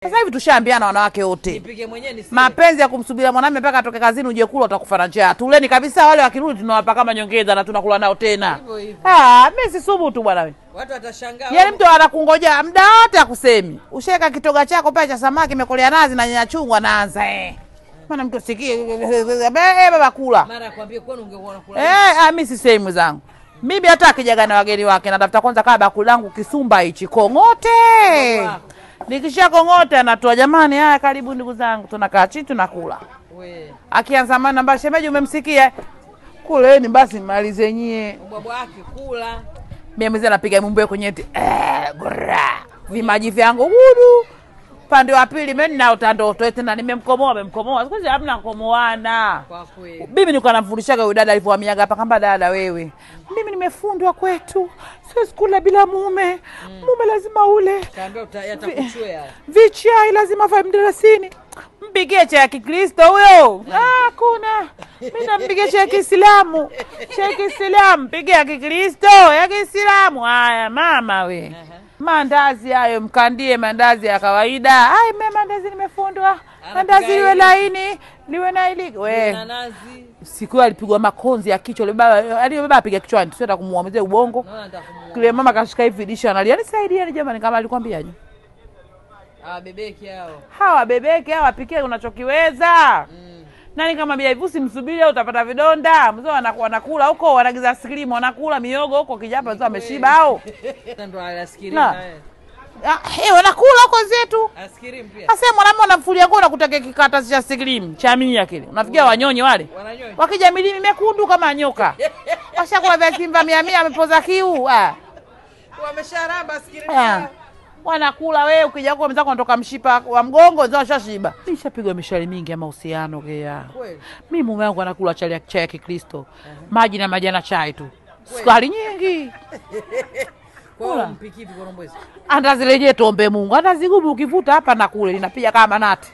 Sasa hivi tushaambiana wanawake wote. Nipike mwenyewe nisile. Mapenzi ya kumsubiria mwanamume mpaka atoke kazini uje kula utakufa na njaa. Tuleni kabisa, wale wakirudi tunawapa kama nyongeza na tunakula nao tena. Hivyo hivyo. Mimi si subutu bwana wewe. Watu watashangaa. Yaani mtu anakungoja muda wote akusemi. Usheka kitoga chako pale cha samaki imekolea nazi na nyanya chungwa naanza Maana mtu sikie baba kula. Mara akwambie kwani ungekuwa unakula. Mimi si sehemu zangu. Mimi hata akijaga na wageni wake natafuta kwanza kama bakuli langu kisumba hichi kongote. Nikisha kongote anatoa jamani, haya karibu ndugu zangu tunakaa chini tunakula. Akianza maana namba shemeji umemsikia? Kuleni basi malize nyie. Ubwabwa wake kula. Mimi mzee napiga mumbe kwenye vimaji vyangu hudu. Pande wa pili mimi na utandoto tena nimemkomoa. Siku hizi hamna komoana. Kwa kweli. Mimi niko namfundishaga huyu dada alivyoamiaga hapa kamba dada wewe. Mimi nimefundwa kwetu. Siwezi kula bila mume. Mume lazima ule. Kaambia yatakuchwea. Vichai lazima vae mdarasini. Mpigie cha Kikristo huyo. Kuna. Mimi nampigia cha Kiislamu. Cha Kiislamu, pigia Kikristo, ya Kiislamu. Haya mama we. Mandazi hayo mkandie mandazi ya kawaida. Mimi mandazi nimefundwa. Mandazi liwe laini, liwe na iliki. Nazi. Siku alipigwa makonzi ya kichwa baba apiga kichwani. Tusienda kumuamzea ubongo. Kile mama kashika hivi disha analia. Nisaidieni jamani kama alikwambiaje. Bebeki hao. Hawa bebeki hawa pikie unachokiweza. Nani kama bia hivi usimsubiri au utapata vidonda. Mzee wanakula huko, wanagiza askrimu, wanakula miogo huko kijapa mzee ameshiba hao. Ndo askrimu naye. Wanakula huko zetu. Askrimu pia. Sasa mwanamume anamfulia kwa kutaka kikata cha askrimu, cha mia kile. Unafikia wanyonyi wale? Wananyonyi. Wakija milimi mekundu kama nyoka. Washakula vya simba 100 amepoza kiu. Wamesharaba askrimu. Wanakula wewe ukija huko mzako unatoka mshipa wa mgongo ndio shashiba. Nishapigwa mishale mingi ya mahusiano gea. Kweli. Mimi mume wangu anakula chai ya Kikristo. Maji na majani chai tu. Sukari nyingi. Kwa mpiki vipi Korombwezi? Andazi leje tuombe Mungu. Andazi gumu ukivuta hapa na kule linapiga kama nati.